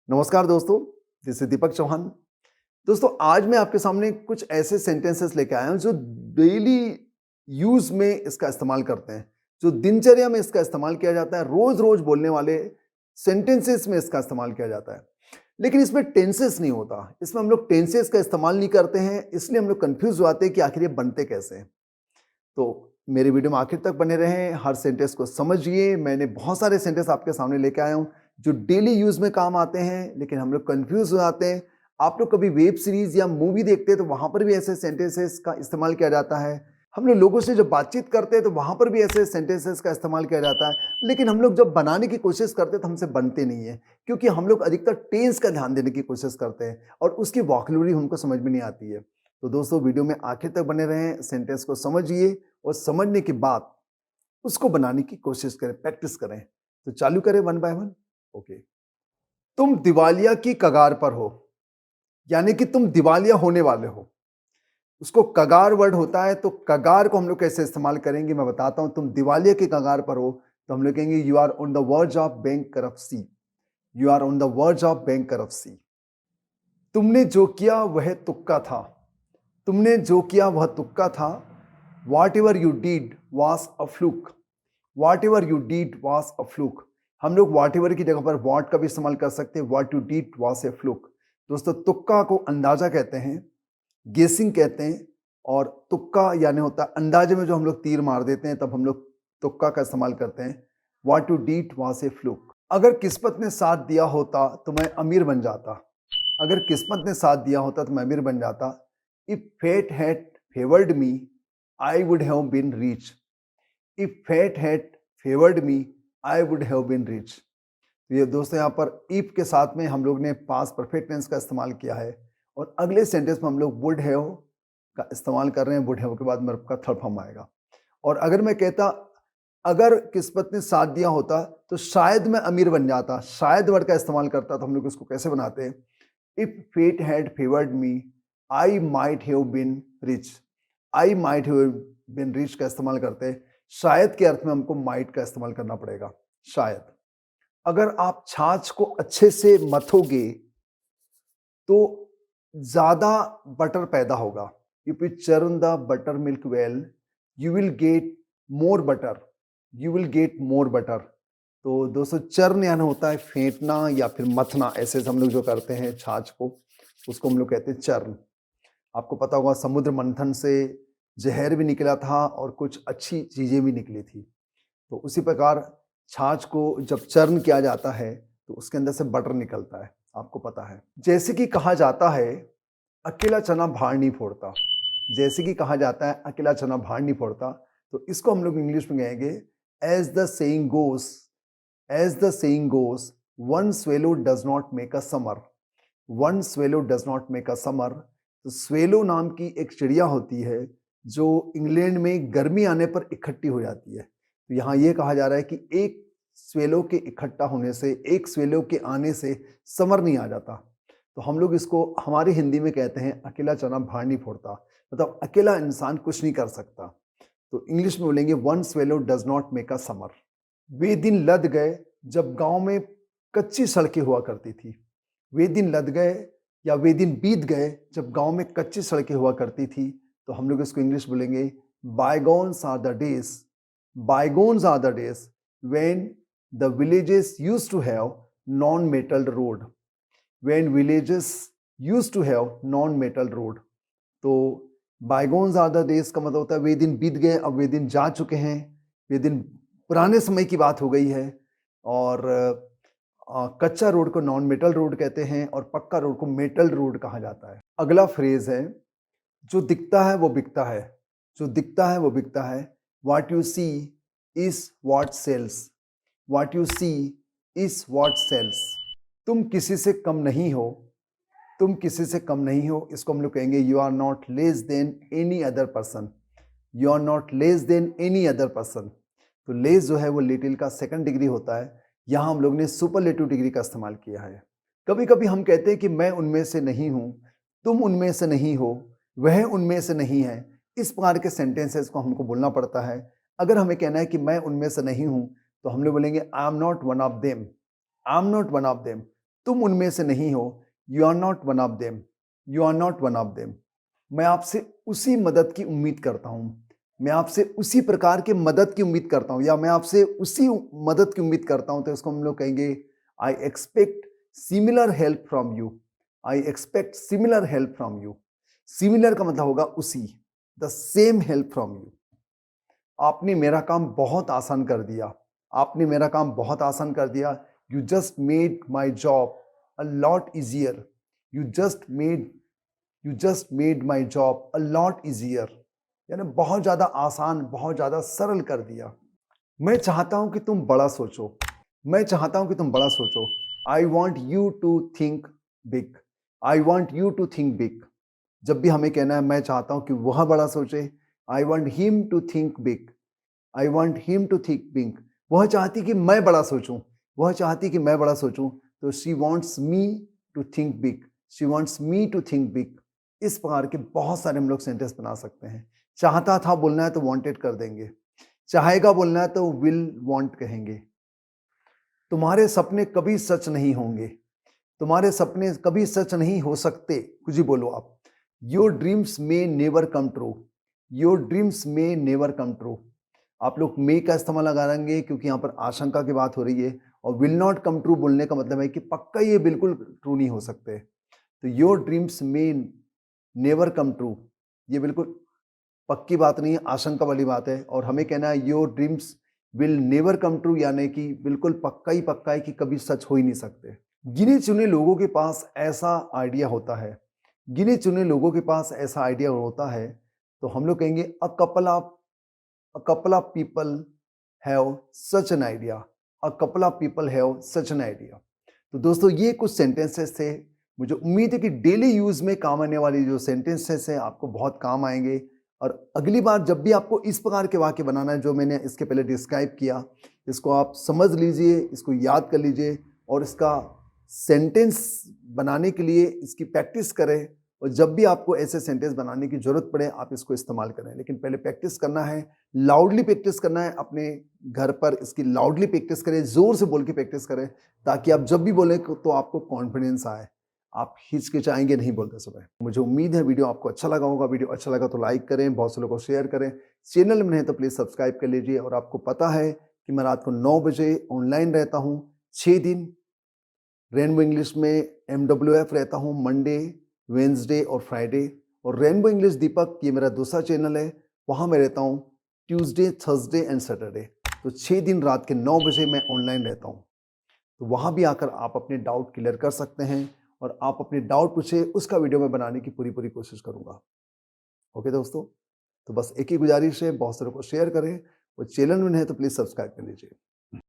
नमस्कार दोस्तों, this is दीपक चौहान। दोस्तों, आज मैं आपके सामने कुछ ऐसे सेंटेंसेस लेके आया हूं जो डेली यूज में इसका इस्तेमाल करते हैं, जो दिनचर्या में इसका इस्तेमाल किया जाता है, रोज रोज बोलने वाले सेंटेंसेस में इसका इस्तेमाल किया जाता है। लेकिन इसमें टेंसेस नहीं होता, इसमें हम लोग टेंसेस का इस्तेमाल नहीं करते हैं, इसलिए हम लोग कंफ्यूज हो जाते हैं कि आखिर ये बनते कैसे हैं। तो मेरे वीडियो में आखिर तक बने रहें, हर सेंटेंस को समझिए। मैंने बहुत सारे सेंटेंस आपके सामने लेके आया हूं जो डेली यूज में काम आते हैं, लेकिन हम लोग कंफ्यूज हो जाते हैं। आप लोग कभी वेब सीरीज या मूवी देखते हैं तो वहां पर भी ऐसे सेंटेंसेस का इस्तेमाल किया जाता है। हम लोग लोगों से जब बातचीत करते हैं तो वहां पर भी ऐसे सेंटेंसेस का इस्तेमाल किया जाता है। लेकिन हम लोग जब बनाने की कोशिश करते हैं तो हमसे बनते नहीं है, क्योंकि हम लोग अधिकतर टेंस का ध्यान देने की कोशिश करते हैं और उसकी वॉकैब्युलरी हमको समझ में नहीं आती है। तो दोस्तों, वीडियो में आखिर तक बने रहें, सेंटेंस को समझिए और समझने के बाद उसको बनाने की कोशिश करें, प्रैक्टिस करें। तो चालू करें वन बाय वन। ओके। तुम दिवालिया की कगार पर हो, यानी कि तुम दिवालिया होने वाले हो। उसको कगार वर्ड होता है, तो कगार को हम लोग कैसे इस्तेमाल करेंगे मैं बताता हूं। तुम दिवालिया की कगार पर हो तो हम लोग कहेंगे you are on the verge of bankruptcy. You are on the verge of bankruptcy. तुमने जो किया वह तुक्का था। तुमने जो किया वह तुक्का था। What ever you deed was a fluke. What ever you deed was a fluke. हम लोग वॉट एवर की जगह पर वॉट का भी इस्तेमाल कर सकते हैं। What you deed was a fluke. दोस्तों, तुक्का को अंदाजा कहते हैं, गेसिंग कहते हैं। और तुक्का यानी होता है अंदाजे में जो हम लोग तीर मार देते हैं, तब हम लोग तुक्का का इस्तेमाल करते हैं। What you deed was a fluke. अगर किस्मत ने साथ दिया होता तो मैं अमीर बन जाता। अगर किस्मत ने साथ दिया होता तो मैं अमीर बन जाता। If fate had favoured me I would have been rich. If fate had favoured me I would have been rich. ये दोस्तों, यहाँ पर इफ के साथ में हम लोग ने पास्ट परफेक्ट टेंस का इस्तेमाल किया है और अगले सेंटेंस में हम लोग वुड हैव का इस्तेमाल कर रहे हैं। वुड हैव के बाद वर्ब का थर्ड फॉर्म आएगा। और अगर मैं कहता अगर किस्मत ने साथ दिया होता तो शायद मैं अमीर बन जाता, शायद वर्ड का इस्तेमाल करता, तो हम लोग इसको कैसे बनाते हैं। If fate had favoured me I might have been rich. I might have been rich का इस्तेमाल करते हैं। शायद के अर्थ में हमको माइट का इस्तेमाल करना पड़ेगा, शायद। अगर आप छाछ को अच्छे से मथोगे तो ज्यादा बटर पैदा होगा। If you churn the butter milk well you will get more butter. You will get more butter. तो दोस्तों, चर्न यानी होता है फेंटना या फिर मथना। ऐसे हम लोग जो करते हैं छाछ को, उसको हम लोग कहते हैं चर्न। आपको पता होगा समुद्र मंथन से जहर भी निकला था और कुछ अच्छी चीजें भी निकली थी। तो उसी प्रकार छाछ को जब चर्न किया जाता है तो उसके अंदर से बटर निकलता है, आपको पता है। जैसे कि कहा जाता है अकेला चना भार नहीं फोड़ता। जैसे कि कहा जाता है अकेला चना भार नहीं फोड़ता, तो इसको हम लोग इंग्लिश में कहेंगे as the saying goes. As the saying goes one swallow does not make a summer. One swallow does not make a summer. तो स्वेलो नाम की एक चिड़िया होती है जो इंग्लैंड में गर्मी आने पर इकट्ठी हो जाती है। तो यहाँ ये कहा जा रहा है कि एक स्वेलो के इकट्ठा होने से, एक स्वेलो के आने से समर नहीं आ जाता। तो हम लोग इसको हमारी हिंदी में कहते हैं अकेला चना भार नहीं फोड़ता, मतलब अकेला इंसान कुछ नहीं कर सकता। तो इंग्लिश में बोलेंगे one swallow does not make a summer. वे दिन लद गए जब गांव में कच्ची सड़कें हुआ करती थी। वे दिन लद गए या वे दिन बीत गए जब गांव में कच्ची सड़कें हुआ करती थी। तो हम लोग इसको इंग्लिश बोलेंगे bygones are the days. Bygones are the days when the villages used to have non metal road. When villages used to have non metal road. तो बायगोन्स आर द डेज का मतलब होता है वे दिन बीत गए, अब वे दिन जा चुके हैं। वे दिन पुराने समय की बात हो गई है। और कच्चा रोड को नॉन मेटल रोड कहते हैं और पक्का रोड को मेटल रोड कहा जाता है। अगला फ्रेज है जो दिखता है वो बिकता है। जो दिखता है वो बिकता है। What you see is what sells. What you see is what sells. तुम किसी से कम नहीं हो। तुम किसी से कम नहीं हो, इसको हम लोग कहेंगे you are not less than any other person. You are not less than any other person. तो लेस जो है वो लिटिल का सेकंड डिग्री होता है। यहाँ हम लोग ने सुपरलेटिव डिग्री का इस्तेमाल किया है। कभी कभी हम कहते हैं कि मैं उनमें से नहीं हूँ, तुम उनमें से नहीं हो, वह उनमें से नहीं है। इस प्रकार के सेंटेंसेस को हमको बोलना पड़ता है। अगर हमें कहना है कि मैं उनमें से नहीं हूँ तो हम लोग बोलेंगे I am not one of them. I am not one of them. तुम उनमें से नहीं हो, you are not one of them, you are not one of them. मैं आपसे उसी मदद की उम्मीद करता हूं, मैं आपसे उसी प्रकार की मदद की उम्मीद करता हूं, या मैं आपसे उसी मदद की उम्मीद करता हूं, तो इसको हम लोग कहेंगे I expect similar help from you, I expect similar help from you. Similar का मतलब होगा उसी, the same help from you. आपने मेरा काम बहुत आसान कर दिया, आपने मेरा काम बहुत आसान कर दिया। You just made my job a lot easier, you just made you just made my job a lot easier, यानी बहुत ज़्यादा आसान, बहुत ज़्यादा सरल कर दिया। मैं चाहता हूं कि तुम बड़ा सोचो, मैं चाहता हूं कि तुम बड़ा सोचो। I want you to think big, I want you to think big. जब भी हमें कहना है मैं चाहता हूं कि वह बड़ा सोचे, I want him to think big, I want him to think big. वह चाहती कि मैं बड़ा सोचूं, वह चाहती कि मैं बड़ा सोचूं, तो she wants me to think big, she wants me to think big. इस प्रकार के बहुत सारे हम लोग सेंटेंस बना सकते हैं। चाहता था बोलना है तो वांटेड कर देंगे, चाहेगा बोलना है तो विल वांट कहेंगे। तुम्हारे सपने कभी सच नहीं होंगे, तुम्हारे सपने कभी सच नहीं हो सकते, कुछ ही बोलो आप। Your dreams may never come true, your dreams may never come true. आप लोग मे का इस्तेमाल लगाएंगे क्योंकि यहाँ पर आशंका की बात हो रही है, और विल नॉट कम ट्रू बोलने का मतलब है कि पक्का ये बिल्कुल ट्रू नहीं हो सकते। तो your dreams may never come true, ये बिल्कुल पक्की बात नहीं है, आशंका वाली बात है। और हमें कहना है your dreams will never come true, यानी कि बिल्कुल पक्का है कि कभी सच हो ही नहीं सकते। गिने चुने लोगों के पास ऐसा आइडिया होता है, गिने चुने लोगों के पास ऐसा आइडिया होता है, तो हम लोग कहेंगे a couple of people have such an idea, a couple of people have such an idea. तो दोस्तों ये कुछ सेंटेंसेस थे, मुझे उम्मीद है कि डेली यूज में काम आने वाली जो सेंटेंसेस हैं आपको बहुत काम आएंगे। और अगली बार जब भी आपको इस प्रकार के वाक्य बनाना है जो मैंने इसके पहले डिस्क्राइब किया, इसको आप समझ लीजिए, इसको याद कर लीजिए, और इसका सेंटेंस बनाने के लिए इसकी प्रैक्टिस करें। और जब भी आपको ऐसे सेंटेंस बनाने की जरूरत पड़े आप इसको इस्तेमाल करें, लेकिन पहले प्रैक्टिस करना है, लाउडली प्रैक्टिस करना है। अपने घर पर इसकी लाउडली प्रैक्टिस करें, जोर से बोल के प्रैक्टिस करें, ताकि आप जब भी बोलें तो आपको कॉन्फिडेंस आए, आप हिचकिचाएंगे नहीं बोलते समय। मुझे उम्मीद है वीडियो आपको अच्छा लगा होगा। वीडियो अच्छा लगा तो लाइक करें, बहुत से लोगों को शेयर करें, चैनल में नहीं तो प्लीज़ सब्सक्राइब कर लीजिए। और आपको पता है कि मैं रात को 9 बजे ऑनलाइन रहता हूँ 6 दिन। रेनबो इंग्लिश में MWF रहता हूँ मंडे, वेंसडे और फ्राइडे। और रेनबो इंग्लिश दीपक ये मेरा दूसरा चैनल है, वहाँ मैं रहता हूँ ट्यूसडे, थर्सडे एंड सैटरडे। तो 6 दिन रात के 9 बजे मैं ऑनलाइन रहता हूँ, तो वहाँ भी आकर आप अपने डाउट क्लियर कर सकते हैं, और आप अपने डाउट पूछे, उसका वीडियो मैं बनाने की पूरी कोशिश करूँगा। ओके दोस्तों, तो बस एक ही गुजारिश है, बहुत सारों को शेयर करें, और चैनल में नहीं तो प्लीज़ सब्सक्राइब कर लीजिए।